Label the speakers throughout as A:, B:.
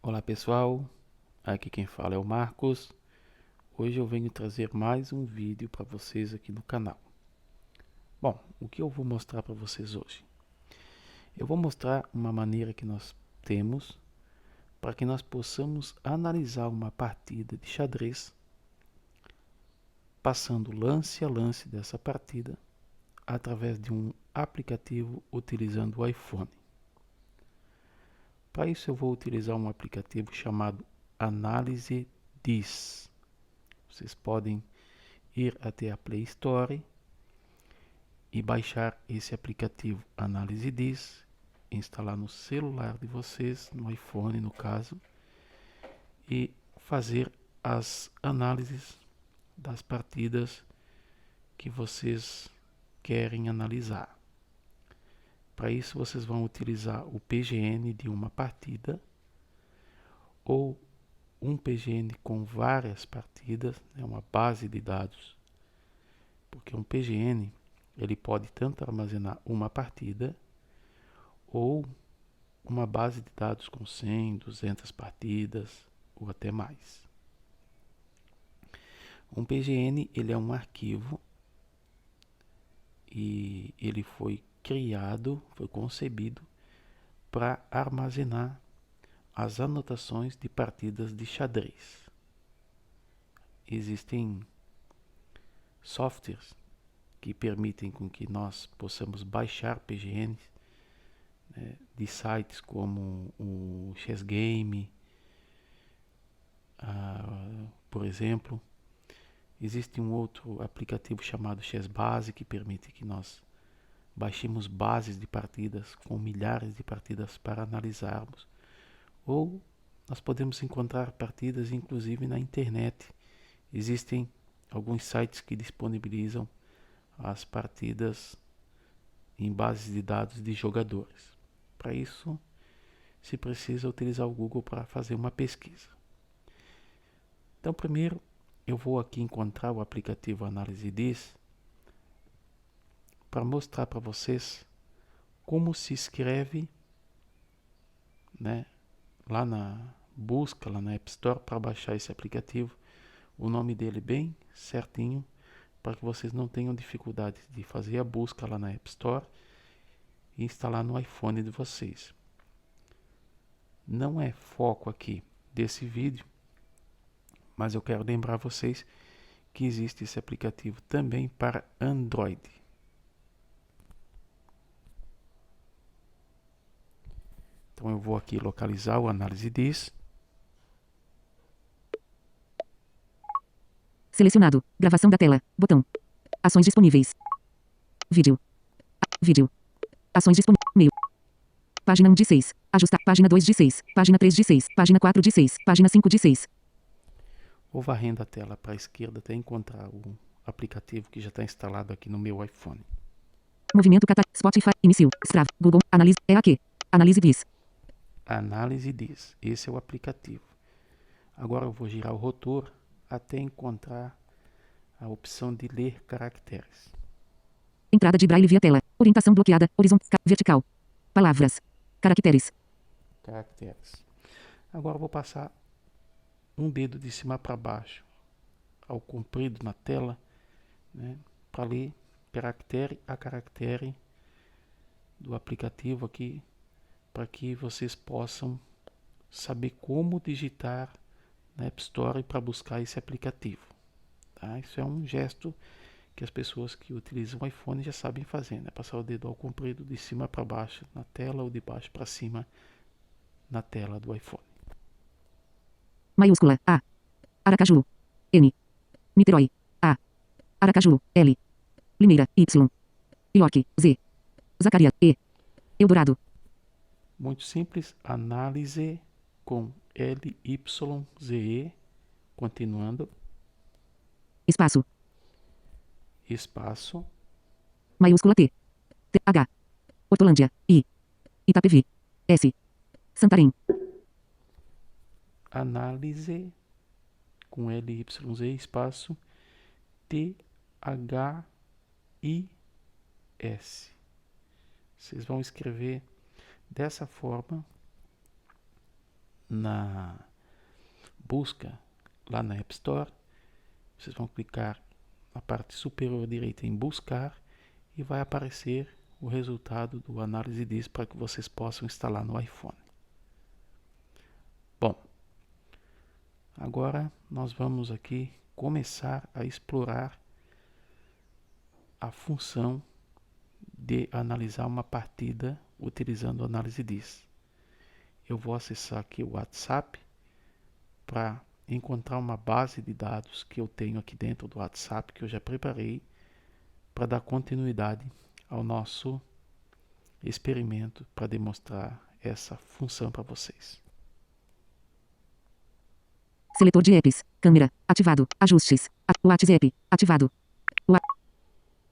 A: Olá pessoal, aqui quem fala é o Marcos. Hoje eu venho trazer mais um vídeo para vocês aqui no canal. Bom, o que eu vou mostrar para vocês hoje? Eu vou mostrar uma maneira que nós temos para que nós possamos analisar uma partida de xadrez, passando lance a lance dessa partida através de um aplicativo utilizando o iPhone. Para isso eu vou utilizar um aplicativo chamado Análise Diz. Vocês podem ir até a Play Store e baixar esse aplicativo Análise Diz, instalar no celular de vocês, no iPhone no caso, e fazer as análises das partidas que vocês querem analisar. Para isso vocês vão utilizar o PGN de uma partida ou um PGN com várias partidas, uma base de dados, porque um PGN ele pode tanto armazenar uma partida ou uma base de dados com 100, 200 partidas ou até mais. Um PGN ele é um arquivo e ele foi criado, foi concebido para armazenar as anotações de partidas de xadrez. Existem softwares que permitem com que nós possamos baixar PGNs, de sites como o Chess Game, por exemplo. Existe um outro aplicativo chamado ChessBase que permite que nós baixemos bases de partidas com milhares de partidas para analisarmos. Ou nós podemos encontrar partidas inclusive na internet. Existem alguns sites que disponibilizam as partidas em bases de dados de jogadores. Para isso, se precisa utilizar o Google para fazer uma pesquisa. Então, primeiro, eu vou aqui encontrar o aplicativo Análise Diz para mostrar para vocês como se escreve, lá na busca, lá na App Store, para baixar esse aplicativo. O nome dele bem certinho, para que vocês não tenham dificuldade de fazer a busca lá na App Store e instalar no iPhone de vocês. Não é foco aqui desse vídeo, mas eu quero lembrar vocês que existe esse aplicativo também para Android. Então eu vou aqui localizar o Análise Diz.
B: Selecionado. Gravação da tela. Botão. Ações disponíveis. Vídeo. Vídeo. Ações disponíveis. Meio. Página 1 de 6. Ajustar. Página 2 de 6. Página 3 de 6. Página 4 de 6. Página 5 de 6.
A: Vou varrendo a tela para a esquerda até encontrar o aplicativo que já está instalado aqui no meu iPhone.
B: Movimento Spotify. Início. Strava. Google. Analise. EAQ. Analise Diz.
A: Análise Diz. Esse é o aplicativo. Agora eu vou girar o rotor até encontrar a opção de ler caracteres.
B: Entrada de braille via tela. Orientação bloqueada. Horizontal. Vertical. Palavras. Caracteres.
A: Caracteres. Agora eu vou passar um dedo de cima para baixo ao comprido na tela, para ler caractere a caractere do aplicativo aqui, para que vocês possam saber como digitar na App Store para buscar esse aplicativo. Tá? Isso é um gesto que as pessoas que utilizam o iPhone já sabem fazer, passar o dedo ao comprido de cima para baixo na tela ou de baixo para cima na tela do iPhone.
B: Maiúscula. A. Aracaju. N. Niterói. A. Aracaju. L. Limeira. Y. York. Z. Zacarias. E. Eldorado.
A: Muito simples, análise com LYZE, continuando,
B: Espaço.
A: espaço,
B: Maiúscula T. T. H. Hortolândia. I. Itapevi. S. Santarém.
A: análise com LYZ, espaço, THIS. Vocês vão escrever dessa forma na busca lá na App Store, vocês vão clicar na parte superior direita em buscar e vai aparecer o resultado do análise disso para que vocês possam instalar no iPhone. Bom, agora nós vamos aqui começar a explorar a função de analisar uma partida utilizando a análise disso. Eu vou acessar aqui o WhatsApp para encontrar uma base de dados que eu tenho aqui dentro do WhatsApp, que eu já preparei para dar continuidade ao nosso experimento para demonstrar essa função para vocês.
B: Seletor de apps. Câmera. Ativado. Ajustes. WhatsApp. Ativado.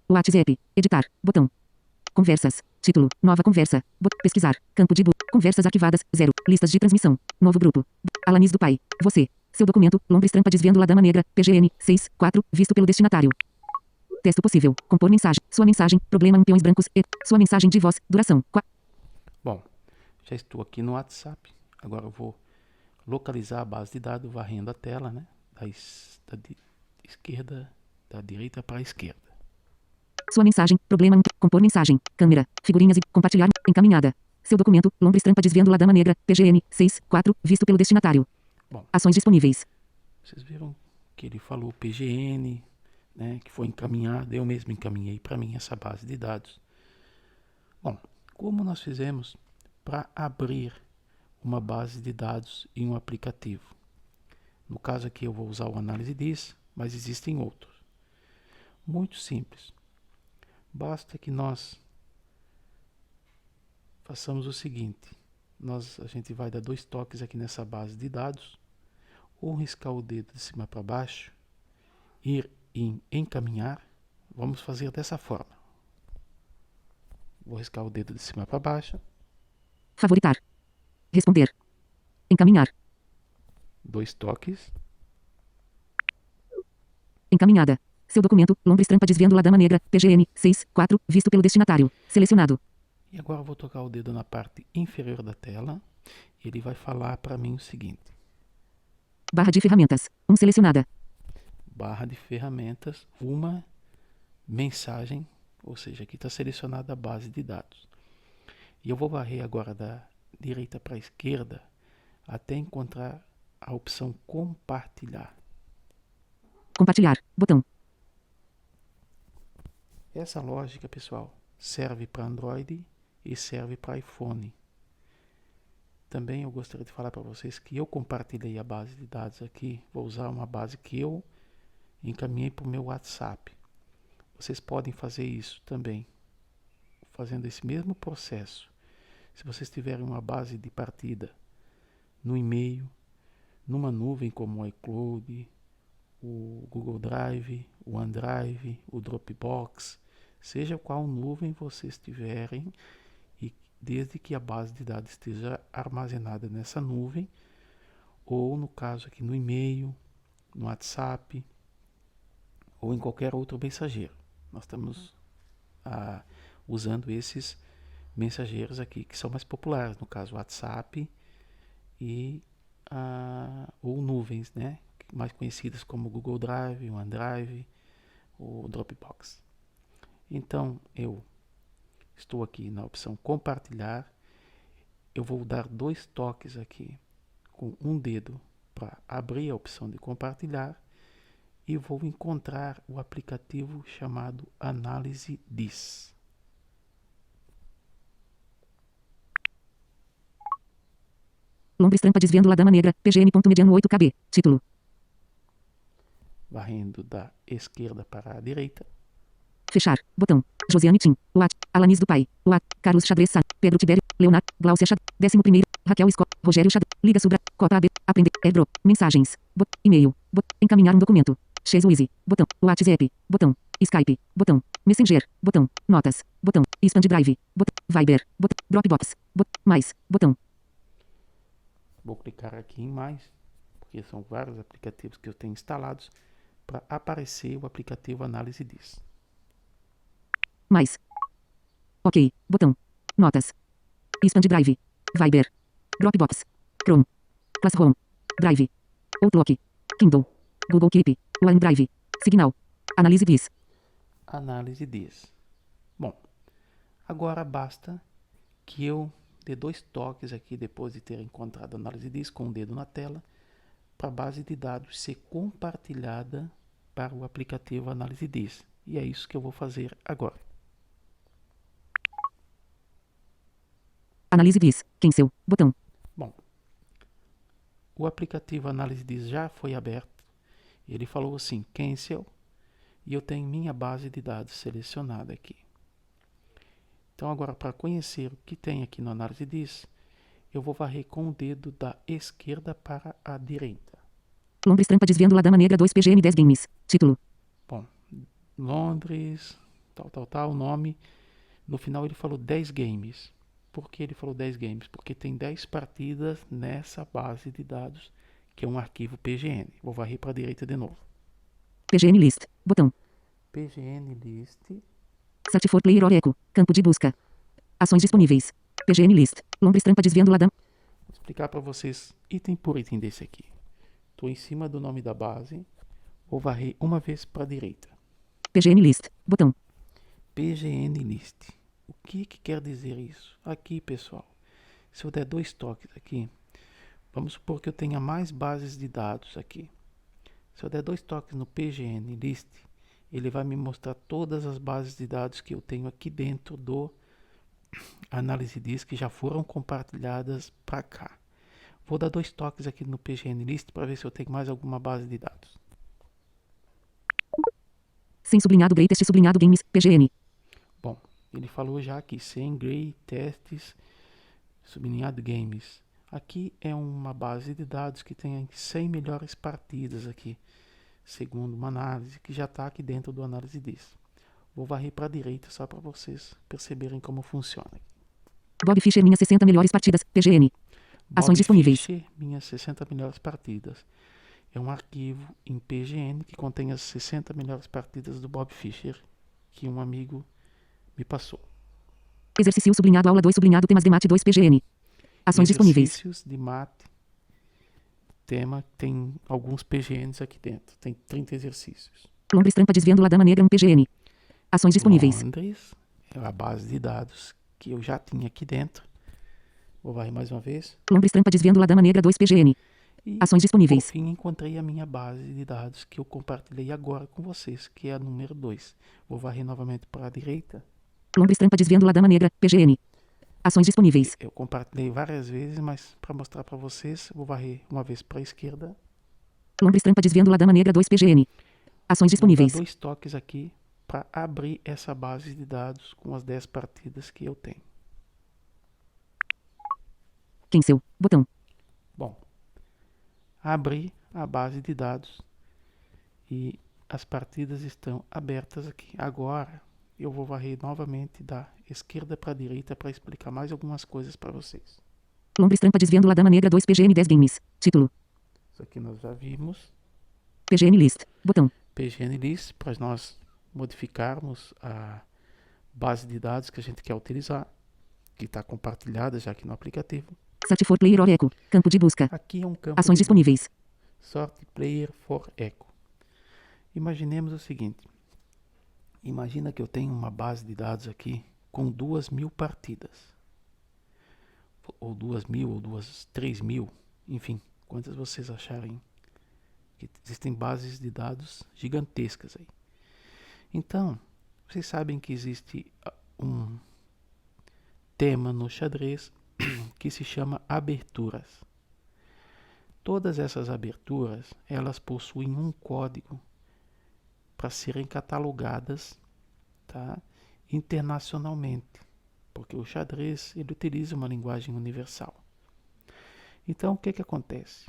B: WhatsApp. Editar. Botão. Conversas. Título. Nova conversa. Pesquisar. Campo de busca. Conversas arquivadas. 0. Listas de transmissão. Novo grupo. Alanis do Pai. Você. Seu documento. Lombres trampa desviando la dama negra. PGN. 6. 4. Visto pelo destinatário. Texto possível. Compor mensagem. Sua mensagem. Problema. Peões brancos. E. Sua mensagem de voz. Duração.
A: Bom, já estou aqui no WhatsApp. Agora eu vou localizar a base de dados varrendo a tela, né? Da direita para a esquerda.
B: Sua mensagem. Problema. Compor mensagem. Câmera. Figurinhas e compartilhar. Encaminhada. Seu documento. Lombres trampa desviando la dama negra. PGN. 6. 4. Visto pelo destinatário.
A: Bom,
B: ações disponíveis.
A: Vocês viram que ele falou PGN, né? Que foi encaminhado. Eu mesmo encaminhei para mim essa base de dados. Bom, como nós fizemos para abrir uma base de dados em um aplicativo? No caso aqui eu vou usar o análise disso, mas existem outros. Muito simples. Basta que nós façamos o seguinte. A gente vai dar 2 toques aqui nessa base de dados, ou riscar o dedo de cima para baixo, ir em encaminhar. Vamos fazer dessa forma. Vou riscar o dedo de cima para baixo.
B: Favoritar. Responder. Encaminhar.
A: 2 toques.
B: Encaminhada. Seu documento. Lombres trampa desviando la dama negra. PGN. 6. 4. Visto pelo destinatário. Selecionado.
A: E agora eu vou tocar o dedo na parte inferior da tela. Ele vai falar para mim o seguinte.
B: Barra de ferramentas. Selecionada.
A: Barra de ferramentas. Uma mensagem. Ou seja, aqui está selecionada a base de dados. E eu vou varrer agora da direita para a esquerda até encontrar a opção compartilhar.
B: Compartilhar. Botão.
A: Essa lógica, pessoal, serve para Android e serve para iPhone. Também eu gostaria de falar para vocês que eu compartilhei a base de dados aqui. Vou usar uma base que eu encaminhei para o meu WhatsApp. Vocês podem fazer isso também, fazendo esse mesmo processo. Se vocês tiverem uma base de partida no e-mail, numa nuvem como o iCloud, o Google Drive, o OneDrive, o Dropbox, seja qual nuvem vocês tiverem, e desde que a base de dados esteja armazenada nessa nuvem, ou no caso aqui no e-mail, no WhatsApp, ou em qualquer outro mensageiro. Nós estamos usando esses mensageiros aqui que são mais populares, no caso WhatsApp e ou nuvens, né, mais conhecidas como Google Drive, OneDrive ou Dropbox. Então eu estou aqui na opção compartilhar. Eu vou dar 2 toques aqui com um dedo para abrir a opção de compartilhar e vou encontrar o aplicativo chamado Análise Diz.
B: Lombres trampa desviando la dama negra. PGN.mediano 8KB. Título.
A: Varrendo da esquerda para a direita.
B: Fechar. Botão. Josiane Tim. Alanis do Pai. Carlos Xadrez Sá. Pedro Tibério. Leonardo. Glaucia Xadrez. 11º. Raquel Scott. Rogério Xadrez. Liga Subra. Copa AB. Aprender. Airdrop. Mensagens. E-mail. Encaminhar um documento. Chase botão. WhatsApp. Botão. Skype. Botão. Messenger. Botão. Notas. Botão. Expand Drive. Botão. Viber. Botão. Dropbox. Mais. Botão.
A: Vou clicar aqui em mais, porque são vários aplicativos que eu tenho instalados, para aparecer o aplicativo Análise Diz.
B: Mais. Ok. Botão. Notas. Expand Drive. Viber. Dropbox. Chrome. Classroom. Drive. Outlook. Kindle. Google Keep. OneDrive. Signal. Análise diz.
A: Análise diz. Bom, agora basta que eu dê 2 toques aqui depois de ter encontrado a análise diz com o dedo na tela para a base de dados ser compartilhada para o aplicativo Análise diz. E é isso que eu vou fazer agora.
B: Análise diz. Cancel. Botão.
A: Bom, o aplicativo Análise diz já foi aberto. Ele falou assim, cancel, e eu tenho minha base de dados selecionada aqui. Então agora, para conhecer o que tem aqui no Análise diz, eu vou varrer com o dedo da esquerda para a direita.
B: Londres trampa desviando La Dama Negra 2 PGM 10 Games. Título.
A: Bom, Londres, tal, nome. No final ele falou 10 games. Por que ele falou 10 games? Porque tem 10 partidas nessa base de dados, que é um arquivo PGN. Vou varrer para a direita de novo.
B: PGM List. Botão.
A: PGN List.
B: Search for Player or Echo. Campo de busca. Ações disponíveis. PGM List. Londres trampa desviando La Dama.
A: Vou explicar para vocês item por item desse aqui. Estou em cima do nome da base. Vou varrer uma vez para a direita.
B: PGM List. Botão.
A: PGN List. O que quer dizer isso? Aqui, pessoal, se eu der 2 toques aqui, vamos supor que eu tenha mais bases de dados aqui. Se eu der 2 toques no PGN List, ele vai me mostrar todas as bases de dados que eu tenho aqui dentro do Análise diz que já foram compartilhadas para cá. Vou dar 2 toques aqui no PGN List para ver se eu tenho mais alguma base de dados.
B: Sem sublinhado Greatest sublinhado Games. PGN.
A: Bom, ele falou já aqui, sem Grey, testes, sublinhado games. Aqui é uma base de dados que tem 100 melhores partidas aqui, segundo uma análise que já está aqui dentro do Análise diz. Vou varrer para a direita só para vocês perceberem como funciona.
B: Bob Fischer minhas 60 melhores partidas. PGN. Ações
A: Bob
B: disponíveis.
A: Fischer, minhas 60 melhores partidas. É um arquivo em PGN que contém as 60 melhores partidas do Bob Fischer que um amigo me passou.
B: Exercício sublinhado aula 2 sublinhado temas de mate 2 PGN. Ações disponíveis.
A: Exercícios de mate. Tema tem alguns PGNs aqui dentro. Tem 30 exercícios.
B: Londres trampa desviando La Dama Negra 1 PGN. Ações disponíveis.
A: Londres é a base de dados que eu já tinha aqui dentro. Vou varrer mais uma vez.
B: Londres trampa desviando La Dama Negra 2 PGN.
A: E,
B: Ações
A: por
B: disponíveis.
A: fim, encontrei a minha base de dados que eu compartilhei agora com vocês, que é a número 2. Vou varrer novamente para a direita.
B: Londres trampa desviando La Dama Negra. PGN. Ações disponíveis.
A: Eu compartilhei várias vezes, mas para mostrar para vocês, vou varrer uma vez para a esquerda.
B: Londres trampa desviando La Dama Negra 2 PGN. Ações disponíveis.
A: Vou dar 2 toques aqui para abrir essa base de dados com as 10 partidas que eu tenho.
B: Cancel. Botão.
A: Bom, abri a base de dados e as partidas estão abertas aqui. Agora eu vou varrer novamente da esquerda para a direita para explicar mais algumas coisas para vocês.
B: Londres trampa desviando La Dama Negra 2 PGN 10 Games. Título.
A: Isso aqui nós já vimos.
B: PGN List. Botão.
A: PGN List, para nós modificarmos a base de dados que a gente quer utilizar, que está compartilhada já aqui no aplicativo.
B: Search for Player or Echo. Campo de busca.
A: Aqui é um campo
B: Ações
A: de
B: disponíveis.
A: Sort Player for Echo. Imaginemos o seguinte. Imagina que eu tenho uma base de dados aqui com 2.000 partidas. Ou 2.000, ou 3.000. Enfim, quantas vocês acharem. Que existem bases de dados gigantescas aí. Então, vocês sabem que existe um tema no xadrez que se chama aberturas. Todas essas aberturas, elas possuem um código para serem catalogadas, tá, internacionalmente, porque o xadrez ele utiliza uma linguagem universal. Então, o que acontece?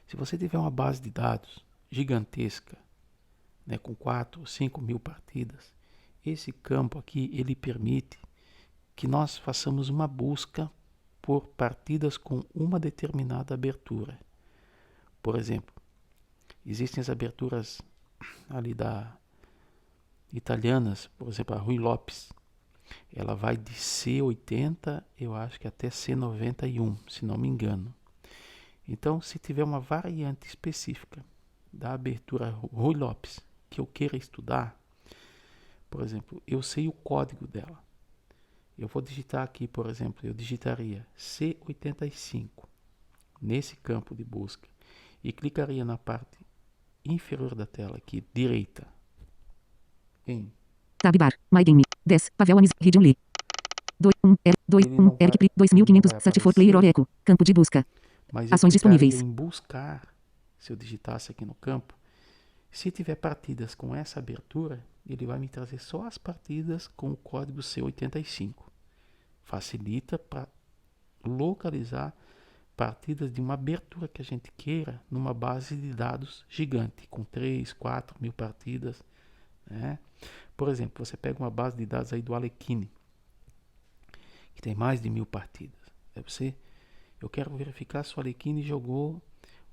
A: Se você tiver uma base de dados gigantesca, né, com 4 ou 5 mil partidas, esse campo aqui ele permite que nós façamos uma busca por partidas com uma determinada abertura. Por exemplo, existem as aberturas ali italianas, por exemplo, a Ruy Lopes. Ela vai de C80, eu acho que até C91, se não me engano. Então, se tiver uma variante específica da abertura Ruy Lopes que eu queira estudar, por exemplo, eu sei o código dela. Eu vou digitar aqui, por exemplo, eu digitaria C85 nesse campo de busca e clicaria na parte inferior da tela aqui, direita, em
B: Tab bar. My game. 10. Pavel Anis. Region Lee. 2. 1. R. 2.
A: ele
B: 1.
A: não vai,
B: Eric Pri.
A: ele não
B: 2500.
A: vai
B: Satisfor Player
A: aparecer,
B: Oreco. Campo de busca.
A: mas eu
B: Ações
A: clicaria
B: disponíveis.
A: em buscar. Se eu digitasse aqui no campo, se tiver partidas com essa abertura, ele vai me trazer só as partidas com o código C85. Facilita para localizar partidas de uma abertura que a gente queira numa base de dados gigante, com 3, 4 mil partidas, né? Por exemplo, você pega uma base de dados aí do Alekhine, que tem mais de 1000 partidas. Eu quero verificar se o Alekhine jogou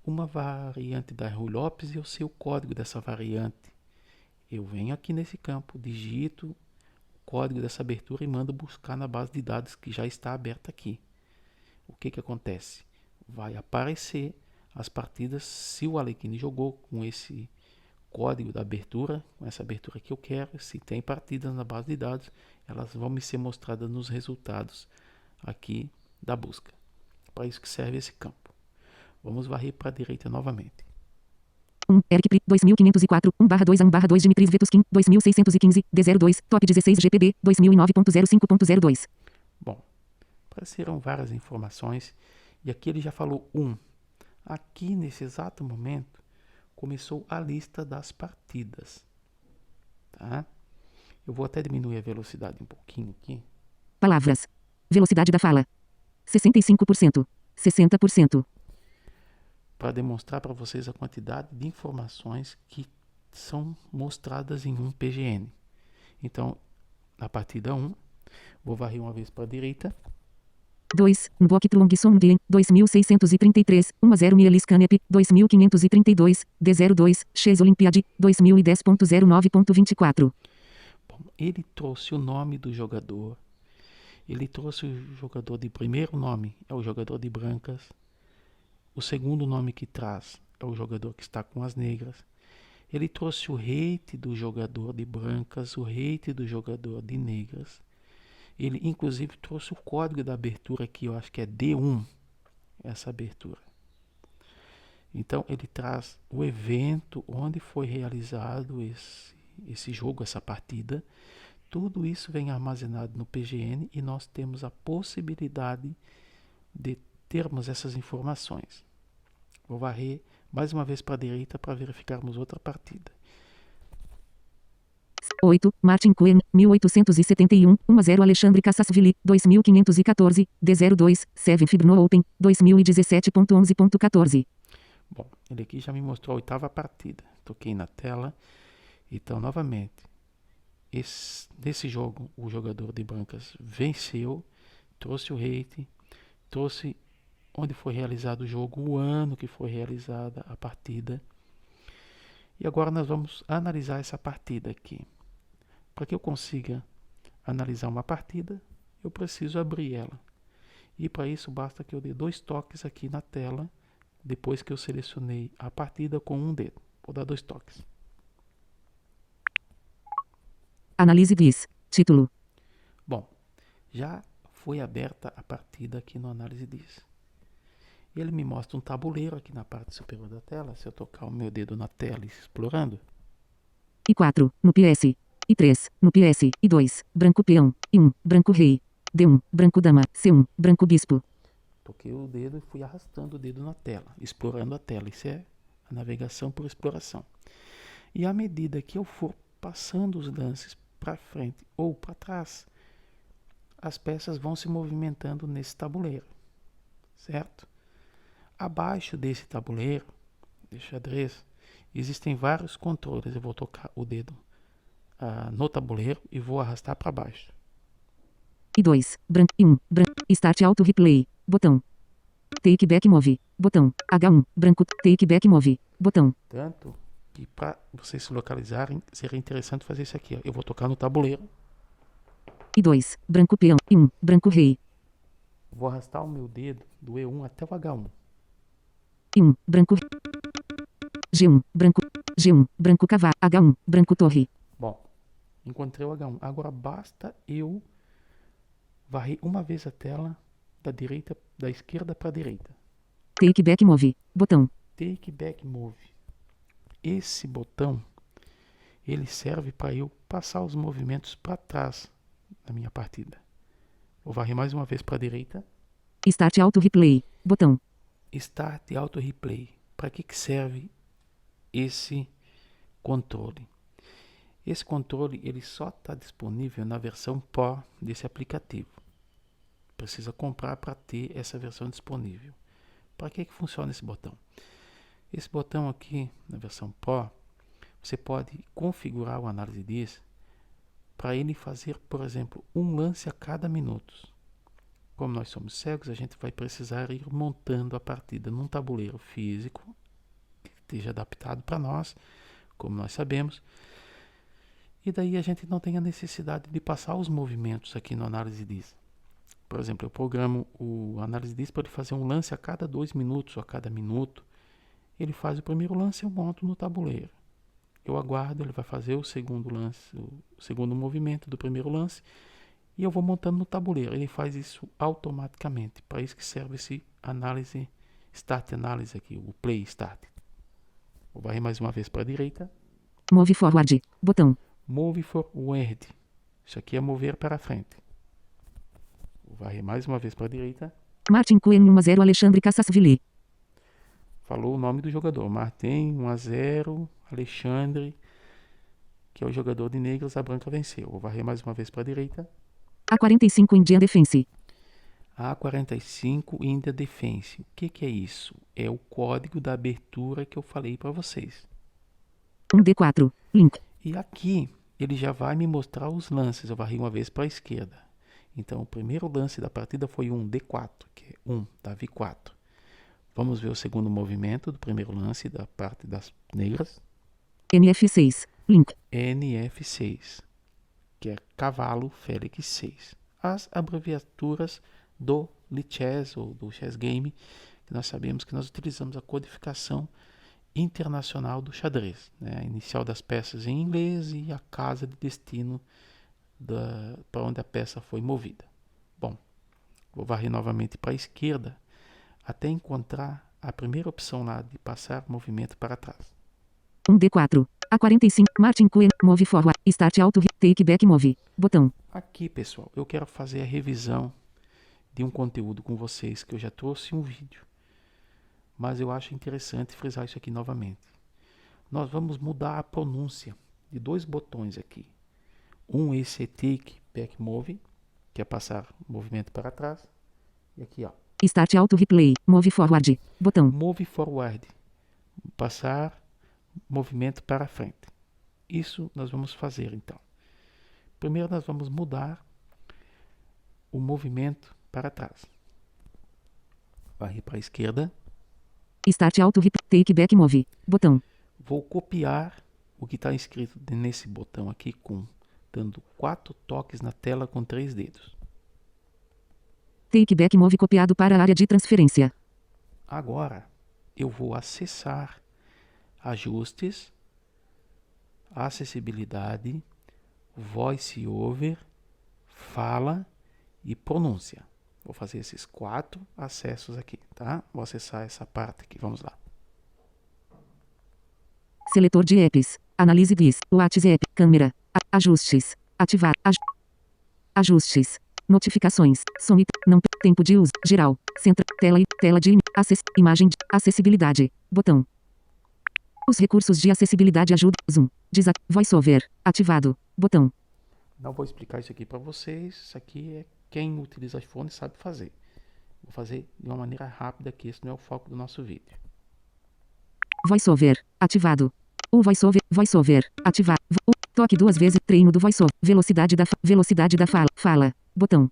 A: uma variante da Ruy Lopes e eu sei o código dessa variante. Eu venho aqui nesse campo, digito o código dessa abertura e mando buscar na base de dados que já está aberta aqui. O que acontece? Vai aparecer as partidas se o Alekhine jogou com esse código da abertura, com essa abertura que eu quero. Se tem partidas na base de dados, elas vão me ser mostradas nos resultados aqui da busca. Para isso que serve esse campo. Vamos varrer para a direita novamente.
B: 1. Eric Pri. 2504. 1/2 a 1/2 Dmitry Vetuskin. 2615. D02. Top 16 GPB. 2009.05.02.
A: Bom, apareceram várias informações e aqui ele já falou 1. Aqui nesse exato momento começou a lista das partidas. Tá? Eu vou até diminuir a velocidade um pouquinho aqui.
B: Palavras. Velocidade da fala. 65%. 60%.
A: Para demonstrar para vocês a quantidade de informações que são mostradas em um PGN. Então, na partida 1, vou varrer uma vez para a direita.
B: 2. Mbok Trung Songlen. 2633. 10 Mielis Canep. 2532. D02. X Olympiad. 2010.09.24.
A: Bom, ele trouxe o nome do jogador. Ele trouxe o jogador de primeiro nome, é o jogador de brancas. O segundo nome que traz é o jogador que está com as negras. Ele trouxe o rate do jogador de brancas, o rate do jogador de negras. Ele inclusive trouxe o código da abertura aqui, eu acho que é D1, essa abertura. Então ele traz o evento onde foi realizado esse jogo, essa partida. Tudo isso vem armazenado no PGN e nós temos a possibilidade de termos essas informações. Vou varrer mais uma vez para a direita para verificarmos outra partida.
B: 8. Martin Cohen, 1871, 1-0 Alexandre Cassasvili, 2514, D02, Seven Fibno Open, 2017.11.14.
A: Bom, ele aqui já me mostrou a oitava partida. Toquei na tela. Então, novamente, nesse jogo, o jogador de brancas venceu, trouxe o rate, trouxe onde foi realizado o jogo, o ano que foi realizada a partida. E agora nós vamos analisar essa partida aqui. Para que eu consiga analisar uma partida, eu preciso abrir ela. E para isso basta que eu dê 2 toques aqui na tela, depois que eu selecionei a partida com um dedo. Vou dar 2 toques.
B: Analise Diz. Título.
A: Bom, já foi aberta a partida aqui no Análise Diz. Ele me mostra um tabuleiro aqui na parte superior da tela. Se eu tocar o meu dedo na tela explorando.
B: I4, no PS. I3, no PS. I2, branco peão. I1, branco rei. D1, branco dama. C1, branco bispo.
A: Toquei o dedo e fui arrastando o dedo na tela, explorando a tela. Isso é a navegação por exploração. E à medida que eu for passando os lances para frente ou para trás, as peças vão se movimentando nesse tabuleiro, certo? Abaixo desse tabuleiro, de xadrez, existem vários controles. Eu vou tocar o dedo no tabuleiro e vou arrastar para baixo.
B: I2, branco. I1, branco. Start Auto Replay. Botão. Take Back Move. Botão. H1, branco. Take Back Move. Botão.
A: Tanto que para vocês se localizarem, seria interessante fazer isso aqui. Ó. Eu vou tocar no tabuleiro.
B: I2, branco peão. I1, branco rei.
A: Vou arrastar o meu dedo do E1 até o H1.
B: I1, branco. G1, branco. G1, branco cavalo. H1, branco torre.
A: Bom, encontrei o H1. Agora basta eu varrer uma vez a tela da esquerda para a direita.
B: Take back move. Botão.
A: Take back move. Esse botão, ele serve para eu passar os movimentos para trás na minha partida. Vou varrer mais uma vez para a direita.
B: Start auto replay. Botão.
A: Start auto replay. Para que serve esse controle? Esse controle ele só está disponível na versão Pro desse aplicativo. Precisa comprar para ter essa versão disponível. Para que funciona esse botão? Esse botão aqui, na versão Pro, você pode configurar o análise disso para ele fazer, por exemplo, um lance a cada minuto. Como nós somos cegos, a gente vai precisar ir montando a partida num tabuleiro físico que esteja adaptado para nós, como nós sabemos. E daí a gente não tem a necessidade de passar os movimentos aqui no análise disso. Por exemplo, eu programo o análise disso para ele fazer um lance a cada 2 minutos ou a cada minuto. Ele faz o primeiro lance, eu monto no tabuleiro. Eu aguardo, ele vai fazer o segundo lance, o segundo movimento do primeiro lance, e eu vou montando no tabuleiro. Ele faz isso automaticamente. Para isso que serve esse análise, start análise aqui, o play start. Vou varrer mais uma vez para a direita.
B: Move forward. Botão.
A: Move forward. Isso aqui é mover para frente. Vou varrer mais uma vez para a direita.
B: Martin Cohen 1-0 Alexandre Cassasvili.
A: Falou o nome do jogador. Martin 1-0, Alexandre, que é o jogador de negros, a branca venceu. Vou varrer mais uma vez para a direita.
B: A45 Indian Defense.
A: A45 India Defense. O que é isso? É o código da abertura que eu falei para vocês.
B: 1D4. Link.
A: E aqui ele já vai me mostrar os lances. Eu varri uma vez para a esquerda. Então o primeiro lance da partida foi um D4, que é 1, Davi 4. Vamos ver o segundo movimento do primeiro lance da parte das negras.
B: NF6. Link.
A: NF6, que é cavalo Félix 6. As abreviaturas do Lichess ou do Chess Game, que nós sabemos que nós utilizamos a codificação internacional do xadrez, né? A inicial das peças em inglês e a casa de destino para onde a peça foi movida. Bom, vou varrer novamente para a esquerda até encontrar a primeira opção lá de passar movimento para trás.
B: 1D4. A45. Martin Cohen. Move forward. Start auto. Take back move. Botão.
A: Aqui, pessoal, eu quero fazer a revisão de um conteúdo com vocês que eu já trouxe um vídeo. Mas eu acho interessante frisar isso aqui novamente. Nós vamos mudar a pronúncia de 2 botões aqui. Um esse Take Back Move, que é passar movimento para trás. E aqui, ó.
B: Start auto replay. Move forward. Botão.
A: Move Forward. Passar movimento para frente. Isso nós vamos fazer então. Primeiro nós vamos mudar o movimento para trás. Varrer para a esquerda.
B: Start auto replay. Take back move. Botão.
A: Vou copiar o que está escrito nesse botão aqui, dando 4 toques na tela com 3 dedos.
B: Take back move copiado para a área de transferência.
A: Agora eu vou acessar ajustes, acessibilidade, voice over, fala e pronúncia. Vou fazer esses 4 acessos aqui, tá? Vou acessar essa parte aqui, vamos lá.
B: Seletor de apps. Analise GIS. WhatsApp. Câmera. Ajustes. Ativar. Ajustes. Notificações. Som e não. Tempo de uso. Geral. Centro. Tela de imagem. Acessibilidade. Botão. Os recursos de acessibilidade ajudam. Zoom. VoiceOver. Ativado. Botão.
A: Não vou explicar isso aqui para vocês. Isso aqui é quem utiliza iPhone sabe fazer. Vou fazer de uma maneira rápida, que esse não é o foco do nosso vídeo.
B: VoiceOver. Ativado. O VoiceOver. Ativar. Toque 2 vezes. Treino do VoiceOver. Velocidade da fala. Fala. Botão.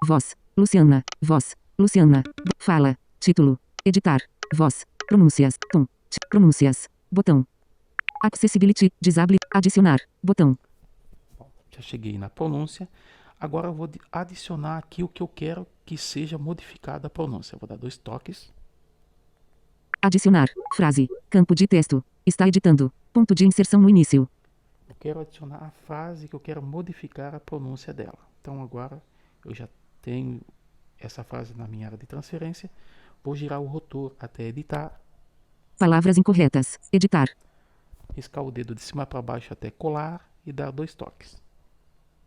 B: Voz. Luciana. Voz. Luciana. Fala. Título. Editar. Voz. Pronúncias. Tom. Pronúncias. Botão. Accessibility. Disable. Adicionar. Botão.
A: Bom, já cheguei na pronúncia. Agora eu vou adicionar aqui o que eu quero que seja modificada a pronúncia. Eu vou dar 2 toques.
B: Adicionar. Frase. Campo de texto. Está editando. Ponto de inserção no início.
A: Eu quero adicionar a frase que eu quero modificar a pronúncia dela. Então agora eu já tenho essa frase na minha área de transferência. Vou girar o rotor até editar.
B: Palavras incorretas. Editar.
A: Riscar o dedo de cima para baixo até colar e dar 2 toques.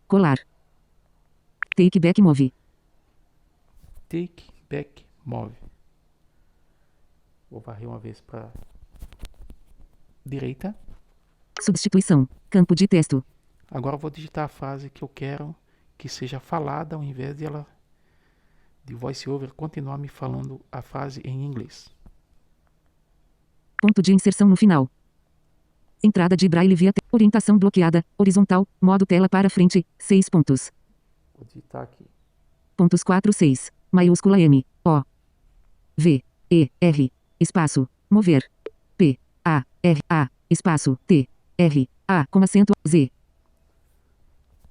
B: Colar. Take back move.
A: Take back move. Vou varrer uma vez para direita.
B: Substituição. Campo de texto.
A: Agora eu vou digitar a frase que eu quero que seja falada ao invés de ela de voiceover continuar me falando a frase em inglês.
B: Ponto de inserção no final. Entrada de braille via orientação bloqueada, horizontal, modo tela para frente, 6 pontos.
A: Vou digitar aqui.
B: Pontos 4, 6. Maiúscula M, O, V, E, R, espaço, mover. P, A, R, A, espaço, T, R, A, com acento, Z.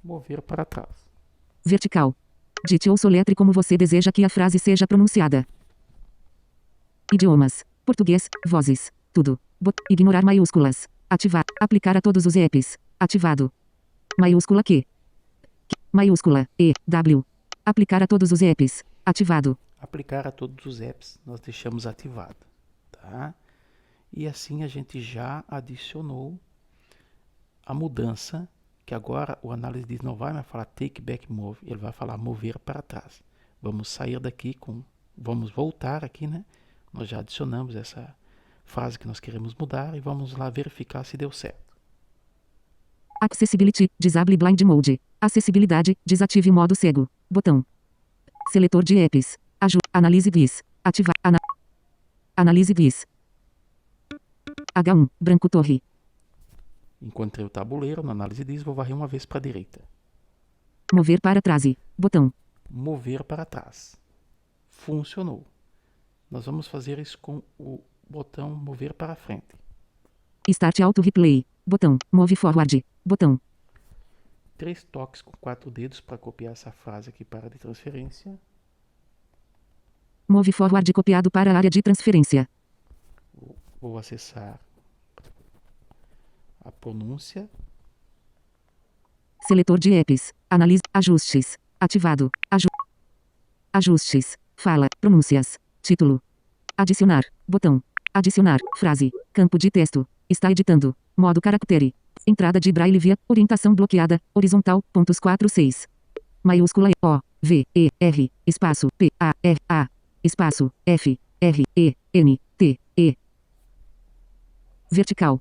A: Mover para trás.
B: Vertical. Dite ou soletre como você deseja que a frase seja pronunciada. Idiomas. Português, vozes, tudo. Ignorar maiúsculas. Ativar. Aplicar a todos os apps. Ativado. Maiúscula Q. Maiúscula E, W. Aplicar a todos os apps. Ativado.
A: Aplicar a todos os apps nós deixamos ativado, tá? E assim a gente já adicionou a mudança, que agora o análise diz não vai mais falar take back move, ele vai falar mover para trás. Vamos sair daqui vamos voltar aqui, né? Nós já adicionamos essa frase que nós queremos mudar e vamos lá verificar se deu certo.
B: Accessibility, disable blind mode. Acessibilidade, desative modo cego. Botão. Seletor de apps. Analise vis. Ativar. Analise vis. H1, branco torre.
A: Encontrei o tabuleiro, na análise diz, vou varrer uma vez para a direita.
B: Mover para trás. Botão.
A: Mover para trás. Funcionou. Nós vamos fazer isso com o botão mover para frente.
B: Start auto replay. Botão. Move forward. Botão.
A: 3 toques com 4 dedos para copiar essa frase aqui para de transferência.
B: Move forward copiado para a área de transferência.
A: Vou acessar a pronúncia.
B: Seletor de apps. Analise. Ajustes. Ativado. Ajustes. Fala. Pronúncias. Título. Adicionar. Botão. Adicionar. Frase. Campo de texto. Está editando. Modo caractere. Entrada de braille via orientação bloqueada. Horizontal. Pontos 4, 6. Maiúscula E. O. V. E. R. Espaço. P. A. R. A. Espaço. F. R. E. N. T. E. Vertical.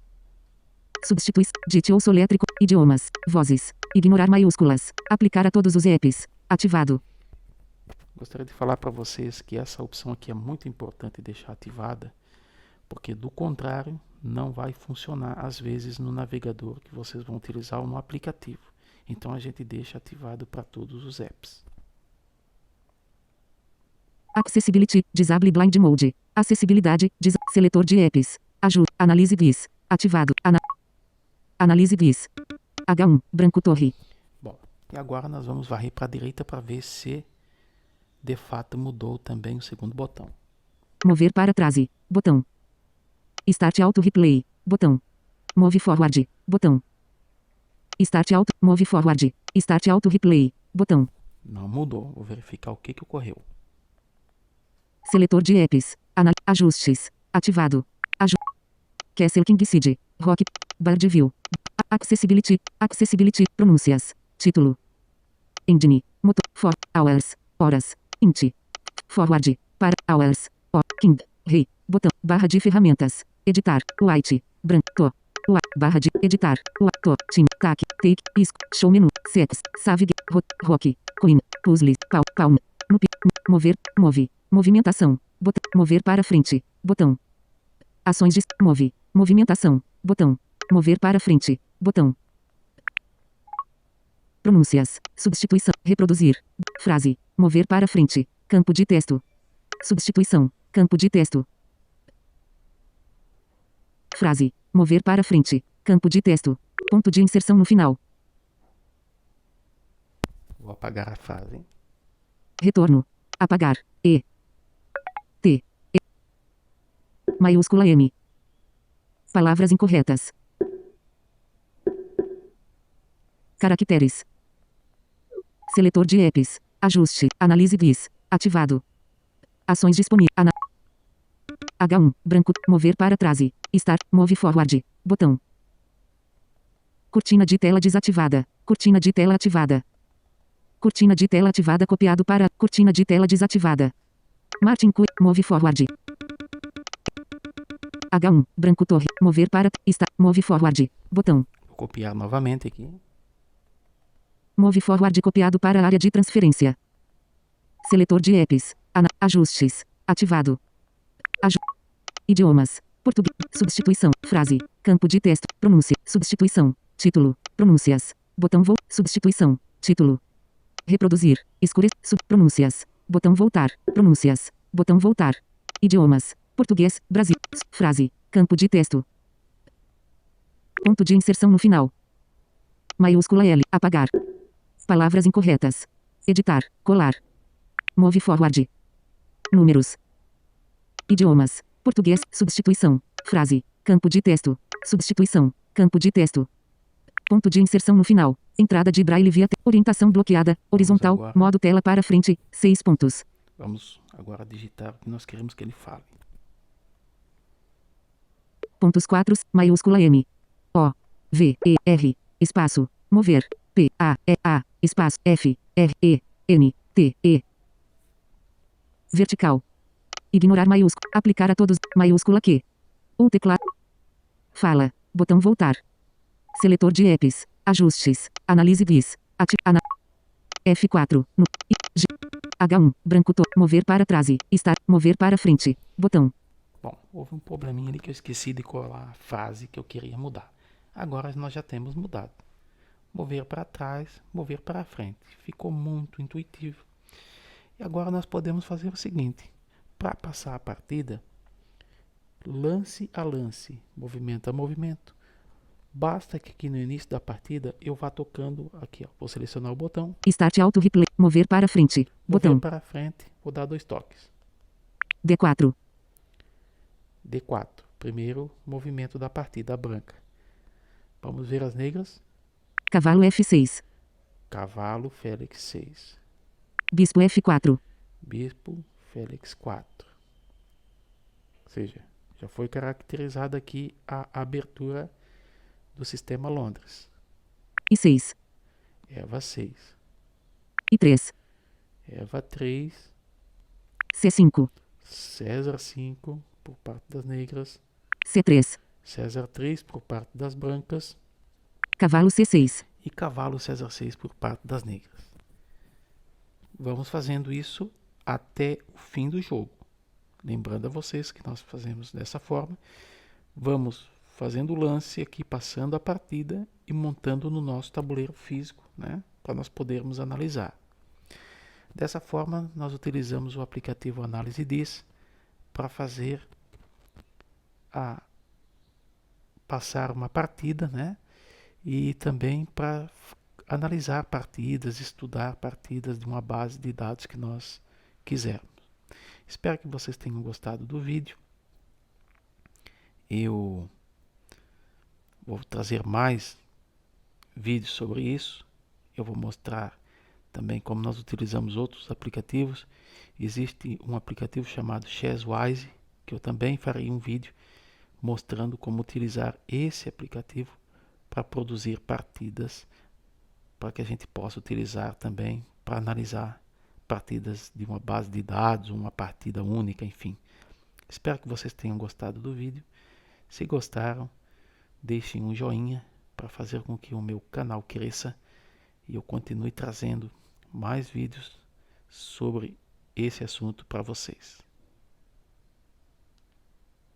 B: Substituição. Dite ou solétrico. Idiomas. Vozes. Ignorar maiúsculas. Aplicar a todos os apps. Ativado.
A: Gostaria de falar para vocês que essa opção aqui é muito importante deixar ativada, porque do contrário não vai funcionar às vezes no navegador que vocês vão utilizar ou no aplicativo. Então a gente deixa ativado para todos os apps.
B: Accessibility, disable blind mode. Acessibilidade, seletor de apps. Analise vis. Ativado. Analise vis. H1, branco torre.
A: Bom, e agora nós vamos varrer para a direita para ver se de fato mudou também o segundo botão.
B: Mover para trás. Botão. Start auto replay. Botão. Move forward. Botão. Start auto. Move forward. Start auto replay. Botão.
A: Não mudou. Vou verificar o que ocorreu.
B: Seletor de apps. Ajustes. Ativado. Castle King Seed. Rock. Birdview. Accessibility. Accessibility. Pronúncias. Título. Engine. Motor. For. Hours. Horas. Int. Forward. Para. Hours. O. King. Rei. Botão. Barra de ferramentas. Editar. White. Branco. Barra de. Editar. To. Team. Tac. Take. Isco. Show menu. Sex. Savig. Rock. Coin. Puzzle. Palm. Mover. Move. Movimentação. Botão. Mover para frente. Botão. Ações de. Move. Movimentação. Botão. Mover para frente. Botão. Pronúncias. Substituição. Reproduzir. Frase. Mover para frente. Campo de texto. Substituição. Campo de texto. Frase. Mover para frente. Campo de texto. Ponto de inserção no final.
A: Vou apagar a frase.
B: Retorno. Apagar. E. T. E. Maiúscula M. Palavras incorretas. Caracteres. Seletor de apps. Ajuste. Analise bis. Ativado. Ações disponíveis. H1. Branco. Mover para trás. Start. Move forward. Botão. Cortina de tela desativada. Cortina de tela ativada. Cortina de tela ativada copiado para. Cortina de tela desativada. Martin Q. Move forward. H1. Branco torre. Mover para. Start. Move forward. Botão.
A: Vou copiar novamente aqui.
B: Move forward copiado para a área de transferência. Seletor de apps. Ajustes. Ativado. Idiomas. Português. Substituição. Frase. Campo de texto. Pronúncia. Substituição. Título. Pronúncias. Botão substituição. Título. Reproduzir. Escurecer. Pronúncias. Botão voltar. Pronúncias. Botão voltar. Idiomas. Português. Brasil. Frase. Campo de texto. Ponto de inserção no final. Maiúscula L. Apagar. Palavras incorretas. Editar. Colar. Move forward. Números. Idiomas. Português. Substituição. Frase. Campo de texto. Substituição. Campo de texto. Ponto de inserção no final. Entrada de braille via orientação bloqueada. Horizontal. Modo tela para frente. 6 pontos.
A: Vamos agora digitar o que nós queremos que ele fale.
B: Pontos 4. Maiúscula M. O. V. E. R. Espaço. Mover. P. A. E. A. Espaço. F. R. E. N. T. E. Vertical. Ignorar maiúscula. Aplicar a todos. Maiúscula Q. O teclado. Fala. Botão voltar. Seletor de apps. Ajustes. Analise bis. F4. No. G. H1. Branco. Mover para trás. Estar. Mover para frente. Botão.
A: Bom, houve um probleminha ali que eu esqueci de colar a frase que eu queria mudar. Agora nós já temos mudado. Mover para trás, mover para frente. Ficou muito intuitivo. E agora nós podemos fazer o seguinte. Para passar a partida, lance a lance, movimento a movimento. Basta que aqui no início da partida eu vá tocando aqui, ó. Vou selecionar o botão.
B: Start auto replay. Mover para frente. Botão.
A: Mover para frente. Vou dar 2 toques.
B: D4.
A: D4. Primeiro movimento da partida branca. Vamos ver as negras.
B: Cavalo F6.
A: Cavalo Félix 6.
B: Bispo F4.
A: Bispo Félix 4. Ou seja, já foi caracterizada aqui a abertura do sistema Londres.
B: I6.
A: Eva 6.
B: I3.
A: Eva 3.
B: C5.
A: César 5 por parte das negras.
B: C3.
A: César 3 por parte das brancas.
B: Cavalo C6.
A: E cavalo César 6 por parte das negras. Vamos fazendo isso até o fim do jogo. Lembrando a vocês que nós fazemos dessa forma. Vamos fazendo o lance aqui, passando a partida e montando no nosso tabuleiro físico, né? Para nós podermos analisar. Dessa forma, nós utilizamos o aplicativo Análise Dis para fazer passar uma partida, né? E também para analisar partidas, estudar partidas de uma base de dados que nós quisermos. Espero que vocês tenham gostado do vídeo. Eu vou trazer mais vídeos sobre isso. Eu vou mostrar também como nós utilizamos outros aplicativos. Existe um aplicativo chamado Chesswise, que eu também farei um vídeo mostrando como utilizar esse aplicativo para produzir partidas, para que a gente possa utilizar também para analisar partidas de uma base de dados, uma partida única, enfim. Espero que vocês tenham gostado do vídeo. Se gostaram, deixem um joinha para fazer com que o meu canal cresça e eu continue trazendo mais vídeos sobre esse assunto para vocês.